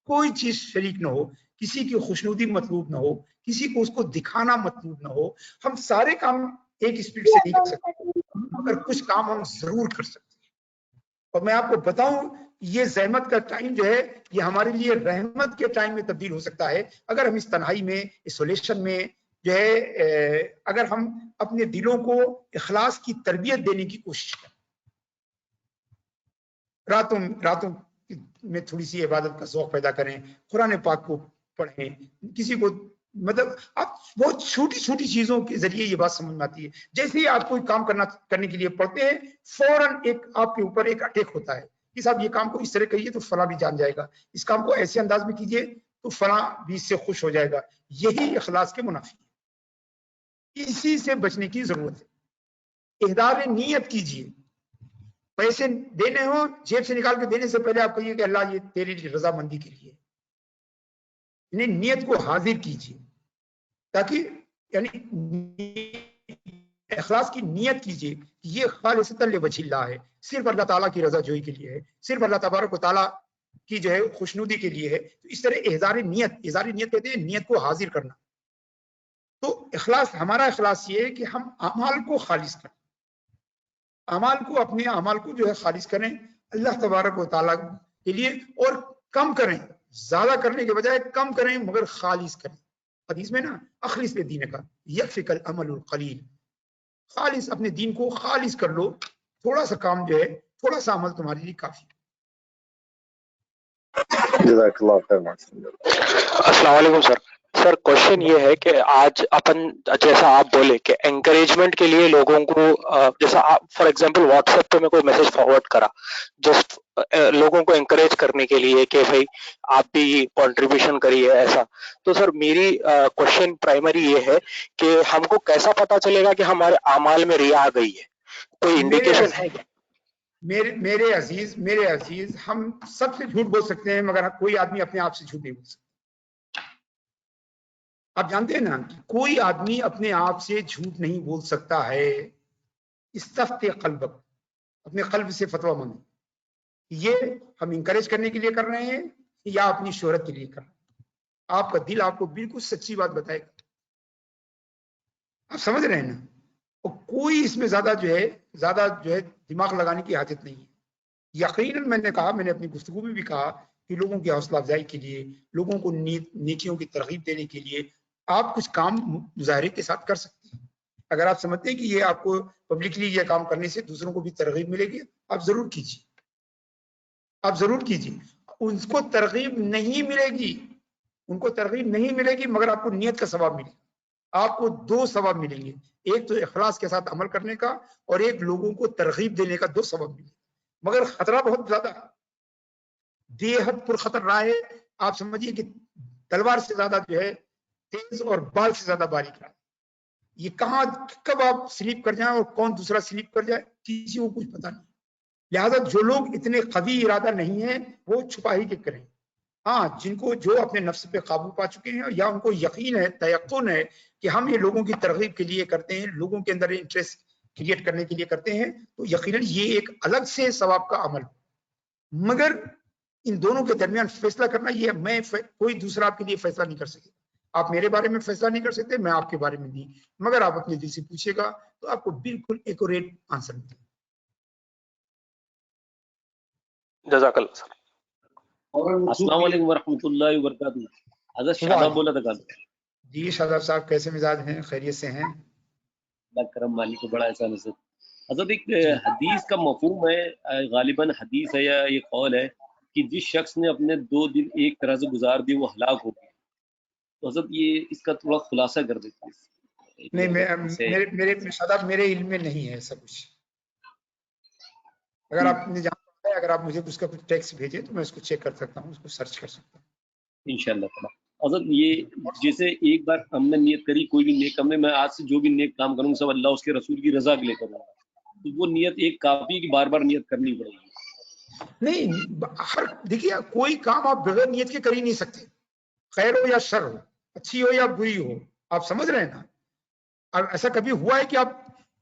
کوئی چیز شریک نہ ہو. کسی کی خوشنودی مطلوب نہ ہو، کسی کو اس کو دکھانا مطلوب نہ ہو. ہم سارے کام ایک اسپیڈ سے نہیں کر سکتے مگر کچھ کام ہم ضرور کر سکتے ہیں. اور میں آپ کو بتاؤں یہ زحمت کا ٹائم جو ہے یہ ہمارے لیے رحمت کے ٹائم میں تبدیل ہو سکتا ہے اگر ہم اس تنہائی میں، ایسولیشن میں جو ہے اگر ہم اپنے دلوں کو اخلاص کی تربیت دینے کی کوشش کریں. راتوں میں تھوڑی سی عبادت کا ذوق پیدا کریں، قرآن پاک کو پڑھیں. کسی کو مطلب آپ بہت چھوٹی چھوٹی چیزوں کے ذریعے یہ بات سمجھ میں آتی ہے. جیسے ہی آپ کوئی کام کرنے کے لیے پڑھتے ہیں فوراً ایک آپ کے اوپر ایک اٹیک ہوتا ہے کہ صاحب یہ کام کو اس طرح کریے تو فلاں بھی جان جائے گا، اس کام کو ایسے انداز میں کیجیے تو فلاں بھی اس سے خوش ہو جائے گا. یہی اخلاص کے منافی ہے، اسی سے بچنے کی ضرورت ہے. احضار نیت کیجیے. پیسے دینے ہو جیب سے نکال کے دینے سے پہلے آپ کہیے کہ اللہ یہ تیری رضامندی کے لیے، یعنی نیت کو حاضر کیجیے تاکہ یعنی اخلاص کی نیت کیجیے کہ یہ خالصۃ لوجہ اللہ ہے، صرف اللہ تعالیٰ کی رضا جوئی کے لیے ہے، صرف اللہ تبارک و تعالیٰ کی جو ہے خوشنودی کے لیے ہے. تو اس طرح احضار نیت کہتے ہیں نیت کو حاضر کرنا. تو اخلاص، ہمارا اخلاص یہ ہے کہ ہم اعمال کو خالص کریں، اپنے اعمال کو جو ہے خالص کریں اللہ تبارک و تعالیٰ کے لیے، اور کم کریں، زیادہ کرنے کے بجائے کم کریں مگر خالص کریں. حدیث میں نا اخلص دین کا یکفک العمل القلیل، خالص اپنے دین کو خالص کر لو، تھوڑا سا کام جو ہے، تھوڑا سا عمل تمہارے لیے کافی. جزاک اللہ خیر. السلام علیکم سر کوشچن یہ ہے کہ آج اپن جیسا آپ بولے کہ انکریجمنٹ کے لیے لوگوں کو، جیسا فار ایگزامپل واٹس ایپ پہ میں کوئی میسج فارورڈ کرا جسٹ لوگوں کو انکریج کرنے کے لیے کہ بھائی آپ بھی کنٹریبیوشن کریے ایسا. تو سر میری کوشچن پرائمری یہ ہے کہ ہم کو کیسا پتا چلے گا کہ ہمارے اعمال میں ریا آ گئی ہے؟ کوئی انڈیکیشن ہے کیا؟ میرے عزیز ہم سب سے جھوٹ بول سکتے ہیں مگر کوئی آدمی اپنے آپ سے جھوٹ نہیں بول سکتا. آپ جانتے ہیں نا کہ کوئی آدمی اپنے آپ سے جھوٹ نہیں بول سکتا ہے. استفت قلبک، اپنے قلب سے فتویٰ مانگو. یہ ہم انکریج کرنے کے لیے کر رہے ہیں یا اپنی شہرت کے لیے کر رہے ہیں؟ آپ کا دل آپ کو بالکل سچی بات بتائے گا. آپ سمجھ رہے ہیں نا؟ اور کوئی اس میں زیادہ جو ہے دماغ لگانے کی حاجت نہیں ہے. یقیناً میں نے کہا، میں نے اپنی گفتگو میں بھی کہا کہ لوگوں کی حوصلہ افزائی کے لیے، لوگوں کو نیکیوں کی ترغیب دینے کے لیے آپ کچھ کام مظاہرے کے ساتھ کر سکتے ہیں. اگر آپ سمجھتے ہیں کہ یہ آپ کو پبلکلی یہ کام کرنے سے دوسروں کو بھی ترغیب ملے گی، آپ ضرور کیجیے، آپ ضرور کیجیے. ان کو ترغیب نہیں ملے گی، مگر آپ کو نیت کا ثواب ملے گا. آپ کو 2 ثواب ملیں گے، ایک تو اخلاص کے ساتھ عمل کرنے کا اور ایک لوگوں کو ترغیب دینے کا 2 ثواب ملے گا. مگر خطرہ بہت زیادہ ہے، بے حد پر خطر رہا ہے. آپ سمجھیے کہ تلوار سے زیادہ جو ہے تیز اور بال سے زیادہ باریک رہا ہے. یہ کہاں کب آپ سلیپ کر جائیں اور کون دوسرا سلیپ کر جائے کسی کو کچھ پتا نہیں. لہذا جو لوگ اتنے قوی ارادہ نہیں ہیں وہ چھپا ہی کے کریں. ہاں جن کو جو اپنے نفس پہ قابو پا چکے ہیں یا ان کو یقین ہے، تیقن ہے کہ ہم یہ لوگوں کی ترغیب کے لیے کرتے ہیں، لوگوں کے اندر انٹرسٹ کریٹ کرنے کے لیے کرتے ہیں، تو یقیناً یہ ایک الگ سے ثواب کا عمل. مگر ان دونوں کے درمیان فیصلہ کرنا، یہ میں کوئی دوسرا آپ کے لیے فیصلہ نہیں کر سکے. آپ میرے بارے میں فیصلہ نہیں کر سکتے، میں آپ کے بارے میں نہیں، مگر آپ اپنے دل سے پوچھے گا تو آپ کو بالکل ایکوریٹ آنسر ملے گا. جزاک اللہ سر. السلام علیکم ورحمۃ اللہ وبرکاتہ. حضرت شاداب بولا تھا. جی شاداب صاحب کیسے مزاج ہیں؟ خیریت سے ہیں؟ اللہ کرم والی کو بڑا احسان ہے. حضرت ایک حدیث کا مفہوم ہے، غالباً حدیث ہے یا یہ قول ہے کہ جس شخص نے اپنے 2 دن ایک طرح سے گزار دیے وہ ہلاک ہو گیا. تو حضرت یہ اس کا تھوڑا خلاصہ کر دیتے ہیں. نہیں، میرے شاداب میرے علم میں نہیں ہے ایسا کچھ. اگر آپ نے جہاں پڑھا ہے، اگر آپ مجھے اس کا کچھ ٹیکسٹ بھیجیں تو میں اس کو چیک کر سکتا ہوں، اس کو سرچ کر سکتا ہوں انشاءاللہ تعالی. حضرت یہ جیسے ایک بار ہم نے نیت کری کوئی بھی نیک کام میں، میں آج سے جو بھی نیک کام کروں سب اللہ اس کے رسول کی رضا کے لیے کروں گا، تو وہ نیت ایک کافی کی بار بار نیت کرنی پڑے گی. نہیں، دیکھیے کوئی کام آپ بغیر نیت کے کر ہی نہیں سکتے، خیر ہو یا شر ہو، اچھی ہو یا بری ہو. آپ سمجھ رہے ہیں نا؟ اب ایسا کبھی ہوا ہے کہ آپ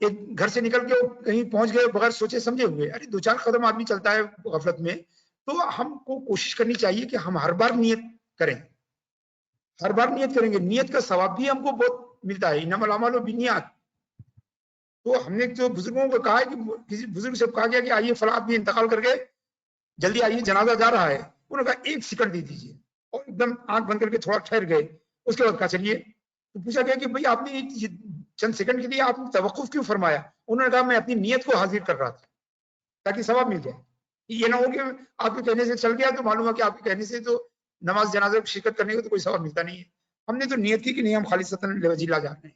ایک گھر سے نکل کے کہیں پہنچ گئے بغیر سوچے سمجھے ہوئے؟ ارے 2-4 قدم آدمی چلتا ہے غفلت میں. تو ہم کو کوشش کرنی چاہیے کہ ہم ہر بار نیت کریں، ہر بار نیت کریں گے، نیت کا ثواب بھی ہم کو بہت ملتا ہے. انما الاعمال بالنیات. تو ہم نے جو بزرگوں کو کہا ہے کہ کسی بزرگ سے کہا گیا کہ آئیے فلاں آدمی انتقال کر کے جلدی آئیے جنازہ جا رہا ہے. انہوں نے کہا 1 سیکنڈ دے دیجیے، اور ایک دم آنکھ بند کر کے تھوڑا ٹھہر گئے. اس کے بعد کہا چلیے. تو پوچھا گیا کہ بھئی آپ نے چند سیکنڈ کے لیے آپ نے توقف کیوں فرمایا؟ انہوں نے کہا میں اپنی نیت کو حاضر کر رہا تھا تاکہ ثواب مل جائے. یہ نہ ہو کہ آپ کے کہنے سے چل گیا تو معلوم ہے کہ آپ کے کہنے سے تو نماز جنازہ کی شرکت کرنے کو تو کوئی ثواب ملتا نہیں ہے. ہم نے تو نیت کی کہ نہیں ہم خالصتاً لوجہ اللہ جا رہے ہیں.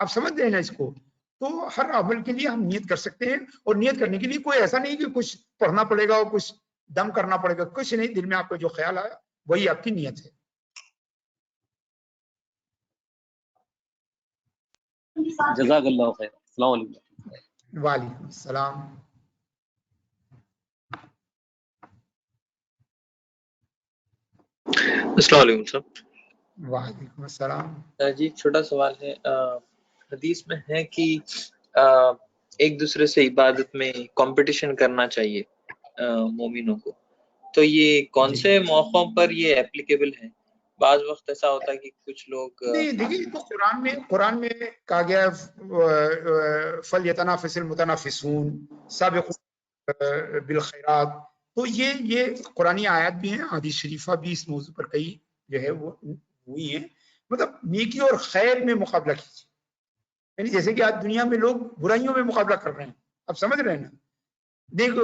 آپ سمجھ رہے ہیں نا اس کو؟ تو ہر عمل کے لیے ہم نیت کر سکتے ہیں، اور نیت کرنے کے لیے کوئی ایسا نہیں کہ کچھ پڑھنا پڑے گا اور کچھ دم کرنا پڑے گا، کچھ نہیں. دل میں آپ کو جو خیال آیا وہی آپ کی نیت ہے. جزاک اللہ خیر. السلام علیکم. وعلیکم السلام. السلام علیکم صاحب. وعلیکم السلام. جی چھوٹا سوال ہے، حدیث میں ہے کہ ایک دوسرے سے عبادت میں کمپٹیشن کرنا چاہیے مومنوں کو، تو یہ کون سے موقعوں پر یہ اپلیکیبل ہے؟ بعض وقت ایسا ہوتا ہے کہ کچھ لوگ نہیں، دیکھیے تو قرآن میں کہا گیا فَلْيَتَنَافَسِ الْمُتَنَافِسُونَ سَابِقُوا بِالْخَيْرَاتِ. تو یہ قرآنی آیات بھی ہیں، حدیث شریفہ بھی اس موضوع پر کئی جو ہے وہ ہوئی ہیں. مطلب نیکی اور خیر میں مقابلہ کیجیے. یعنی جیسے کہ آج دنیا میں لوگ برائیوں میں مقابلہ کر رہے ہیں، آپ سمجھ رہے ہیں نا؟ دیکھو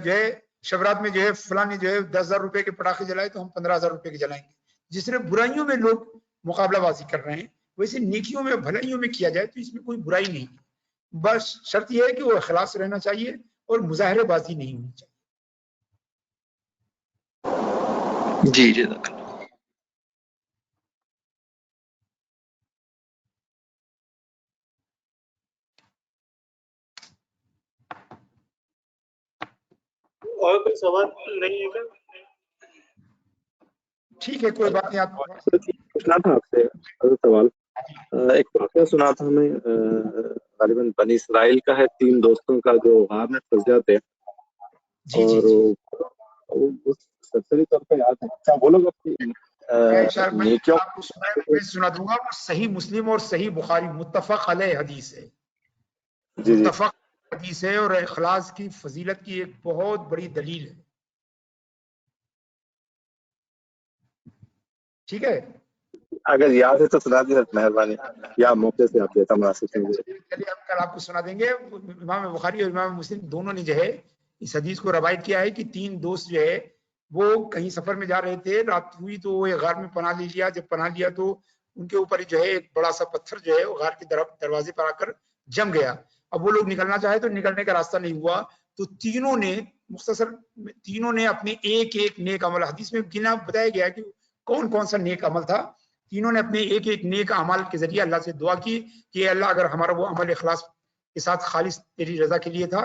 جو ہے شبرات میں جو ہے فلاں نے جو ہے 10,000 روپے کے پٹاخے جلائے تو ہم 15,000 روپے کے جلائیں گے. جس طرح برائیوں میں لوگ مقابلہ بازی کر رہے ہیں، ویسے نیکیوں میں بھلائیوں میں کیا جائے تو اس میں کوئی برائی نہیں. بس شرط یہ ہے کہ وہ اخلاص رہنا چاہیے اور مظاہرے بازی نہیں ہونی چاہیے. جی جزاک اللہ. اور کوئی سوال نہیں ہے کیا؟ ٹھیک ہے، کوئی بات نہیں. آپ پوچھنا تھا آپ سے سوال. ایک واقعہ سنا تھا ہمیں، غالباً بنی اسرائیل کا ہے، 3 دوستوں کا جو غار میں پھنس جاتے ہیں، اور سرسری طور پہ یاد ہے کیا وہ لوگ اپنی نیکیوں آپ کو سنا دوں گا. وہ صحیح مسلم اور صحیح بخاری متفق علیہ حدیث ہے، متفق حدیث ہے، اور اخلاص کی فضیلت کی ایک بہت بڑی دلیل ہے. ٹھیک ہے، اگر یاد ہے تو سنا دیجیے مہربانی، یا موقع سے آپ دیتا مناسب. چلیے ہم کل آپ کو سنا دیں گے. امام بخاری اور امام مسلم دونوں نے جو ہے اس حدیث کو روایت کیا ہے کہ 3 دوست جو ہے وہ کہیں سفر میں جا رہے تھے، رات ہوئی تو وہ ایک غار میں پناہ لے لیا. جب پناہ لیا تو ان کے اوپر جو ہے ایک بڑا سا پتھر جو ہے وہ غار کے دروازے پر آ کر جم گیا. اب وہ لوگ نکلنا چاہے تو نکلنے کا راستہ نہیں ہوا. تو تینوں نے اپنے ایک نیک عمل، حدیث میں گنا بتایا گیا کہ کون کون سا نیک عمل تھا. تینوں نے اپنے ایک نیک عمل کے ذریعے اللہ سے دعا کی کہ اللہ اگر ہمارا وہ عمل اخلاص کے ساتھ خالص تیری رضا کے لیے تھا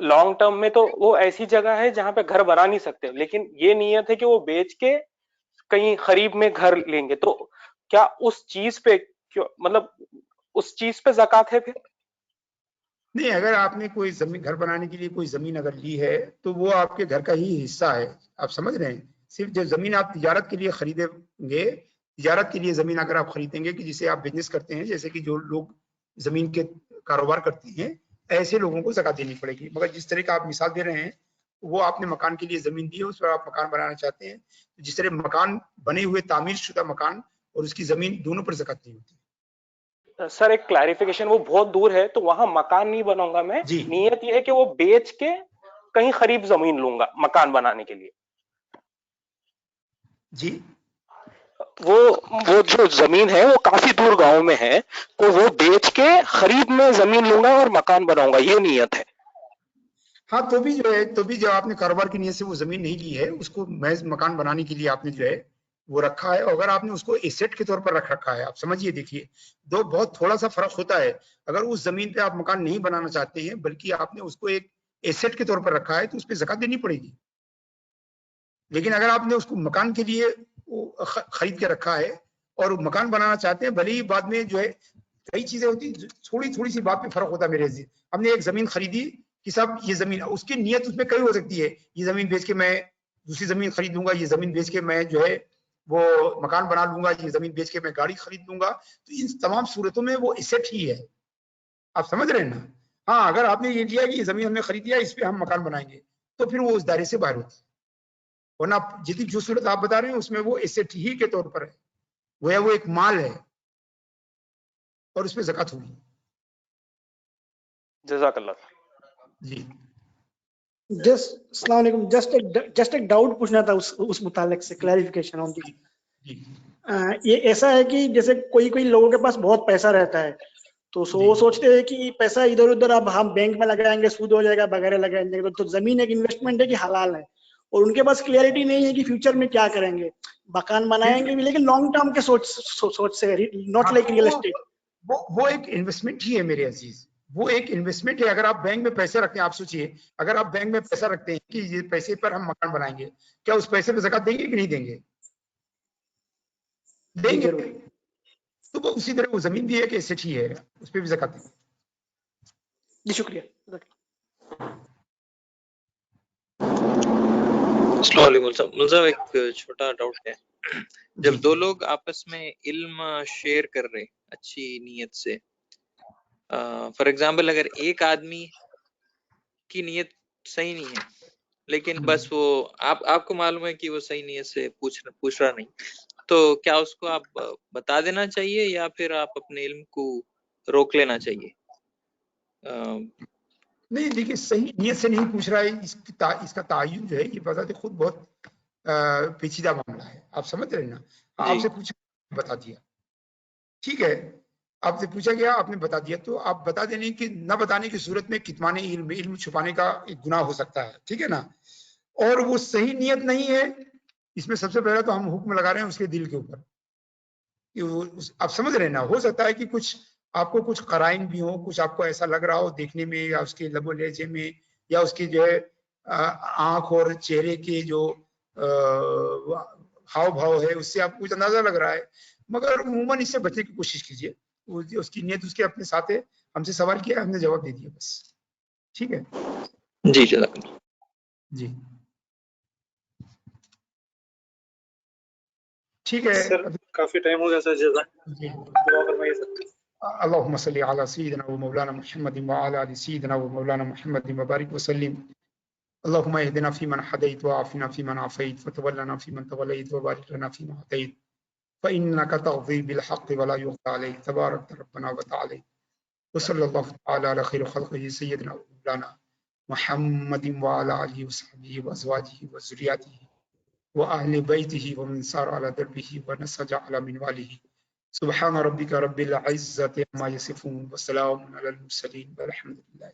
لانگ ٹرم میں تو وہ ایسی جگہ ہے جہاں پہ گھر بنا نہیں سکتے، لیکن یہ نیت ہے کہ وہ بیچ کے کہیں قریب میں گھر لیں گے، تو کیا اس چیز پہ مطلب اس چیز پہ زکوٰۃ ہے پھر؟ نہیں، اگر آپ نے کوئی زمین گھر بنانے کے لیے کوئی زمین اگر لی ہے تو وہ آپ کے گھر کا ہی حصہ ہے، آپ سمجھ رہے ہیں. صرف جو زمین آپ تجارت کے لیے خریدیں گے، تجارت کے لیے زمین اگر آپ خریدیں گے کہ جسے آپ بزنس کرتے ہیں، جیسے کہ جو لوگ زمین کے کاروبار کرتے ہیں، ایسے لوگوں کو زکوٰۃ دینی پڑے گی. مگر جس طرح کا آپ مثال دے رہے ہیں وہ آپ نے مکان کے لیے زمین دی ہے، اس پر آپ مکان بنانا چاہتے ہیں، جس طرح مکان بنے ہوئے تعمیر شدہ مکان اور اس کی زمین دونوں پر زکوٰۃ نہیں ہوتی. سر ایک کلیریفیکیشن، وہ بہت دور ہے تو وہاں مکان نہیں بناؤں گا میں، جی نیت یہ ہے کہ وہ بیچ کے کہیں قریب زمین لوں گا مکان بنانے کے لیے. جی وہ جو زمین ہے وہ کافی دور گاؤں میں ہے، تو وہ بیچ کے قریب میں زمین لوں گا اور مکان بناؤں گا، یہ نیت ہے. ہاں، تو بھی جو ہے، تو بھی جو آپ نے کاروبار کی نیت سے وہ زمین نہیں لی ہے، اس کو محض مکان بنانے کے لیے آپ نے جو ہے وہ رکھا ہے. اگر آپ نے اس کو ایسٹ کے طور پر رکھ رکھا ہے، آپ سمجھیے، دیکھیے دو بہت تھوڑا سا فرق ہوتا ہے. اگر اس زمین پہ آپ مکان نہیں بنانا چاہتے ہیں بلکہ آپ نے اس کو ایک ایسٹ کے طور پر رکھا ہے تو اس پہ زکوٰۃ دینی پڑے گی. لیکن اگر آپ نے اس کو مکان کے لیے خرید کے رکھا ہے اور مکان بنانا چاہتے ہیں، بھلے ہی بعد میں جو ہے کئی چیزیں ہوتی ہیں، تھوڑی سی بات پہ فرق ہوتا ہے میرے عزیز. ہم نے ایک زمین خریدی کہ صاحب یہ زمین، اس کی نیت اس میں کئی ہو سکتی ہے، یہ زمین بیچ کے میں دوسری زمین خرید لوں گا، یہ زمین بیچ کے میں جو ہے وہ مکان بنا لوں گا، یہ زمین بیچ کے میں گاڑی خرید لوں گا. تو ان تمام صورتوں میں وہ ایسٹ ہی ہے، آپ سمجھ رہے ہیں نا. ہاں، اگر آپ نے یہ لیا کہ یہ زمین ہم نے خرید لیا، اس پہ ہم مکان بنائیں گے، تو پھر وہ اس دائرے سے باہر ہوتی ہے. ورنہ جتنی جو صورت آپ بتا رہے ہیں اس میں وہ ایسٹ ہی کے طور پر ہے، وہ ایک مال ہے اور اس پہ زکوٰۃ ہوگی. جزاک اللہ. جی السلام علیکم. جسٹ ایک ڈاؤٹ پوچھنا تھا اس متعلق سے، کلیریفیکیشن آن دی. جی یہ ایسا ہے کہ جیسے کوئی لوگوں کے پاس بہت پیسہ رہتا ہے تو وہ سوچتے ہیں کہ پیسہ ادھر ادھر اب ہم بینک میں لگائیں گے سود ہو جائے گا وغیرہ لگائیں گے، تو زمین ایک انویسٹمنٹ ہے کہ حلال ہے، اور ان کے پاس کلیئرٹی نہیں ہے کہ فیوچر میں کیا کریں گے. مکان بنائیں گے بھی لیکن لانگ ٹرم کے سوچ سے، ناٹ لائک ریئل اسٹیٹ. وہ ایک انویسٹمنٹ ہی ہے میرے عزیز، وہ ایک انویسٹمنٹ ہے. اگر آپ بینک میں پیسے رکھتے ہیں، آپ سوچئے اگر آپ بینک میں پیسہ رکھتے ہیں کہ یہ پیسے پر ہم مکان بنائیں گے، کیا اس پیسے پہ زکوٰۃ دیں گے کہ نہیں دیں گے؟ دیں گے. تو وہ اسی طرح وہ زمین بھی ہے کہ ایسٹ ہی ہے، اس پہ بھی زکوٰۃ دیں گے. جی شکریہ. السلام علیکم. ملزم ایک چھوٹا ڈاؤٹ ہے. جب دو لوگ آپس میں علم شیئر کر رہے اچھی نیت سے، فار ایگزامپل اگر ایک آدمی کی نیت صحیح نہیں ہے لیکن بس وہ آپ کو معلوم ہے کہ وہ صحیح نیت سے پوچھ رہا نہیں، تو کیا اس کو آپ بتا دینا چاہیے یا پھر آپ اپنے علم کو روک لینا چاہیے؟ نہیں، دیکھیے صحیح نیت سے نہیں پوچھ رہا ہے، اس کا تعین جو ہے یہ بذات خود بہت پیچیدہ معاملہ ہے، آپ سمجھ رہے ہیں نا. آپ سے پوچھا بتا دیا، ٹھیک ہے، آپ سے پوچھا گیا آپ نے بتا دیا، تو آپ بتا دینے کی نہ بتانے کی صورت میں کتمان علم چھپانے کا ایک گناہ ہو سکتا ہے، ٹھیک ہے نا. اور وہ صحیح نیت نہیں ہے، اس میں سب سے پہلے تو ہم حکم لگا رہے ہیں اس کے دل کے اوپر. آپ سمجھ رہے ہیں نا، ہو سکتا ہے کہ کچھ آپ کو کچھ قرائن بھی ہوں، کچھ آپ کو ایسا لگ رہا ہو دیکھنے میں یا اس کے لب و لہجے میں یا اس کی جو ہے آنکھ اور چہرے کے جو ہاؤ بھاؤ ہے اس سے آپ کو کچھ اندازہ لگ رہا ہے، مگر عموماً اس سے بچنے کی کوشش کیجیے. اس کی نیت اس کے اپنے ساتھ ہے، ہم سے سوال کیا ہم نے جواب دے دیا بس، ٹھیک ہے. جی جزاک اللہ. جی ٹھیک ہے سر، کافی ٹائم ہو گیا سر. دعا فرمائیے سر. اللهم صل على سيدنا ومولانا محمد وعلى ال سيدنا ومولانا محمد وبارك وسلم. اللهم اهدنا فيمن هديت وعافنا فيمن عافيت وتولنا فيمن توليت وبارك لنا فيما اعطيت، فإنك تقضي بالحق ولا يقضى عليك، تبارك ربنا وتعالى. وصلى الله تعالى على خير خلقه سيدنا ومولانا محمد وعلى آله وصحبه وأزواجه وذرياته وأهل بيته ومن سار على دربه ونسج على منواله. سبحان ربك رب العزة عما يصفون وسلام على المرسلين والحمد لله.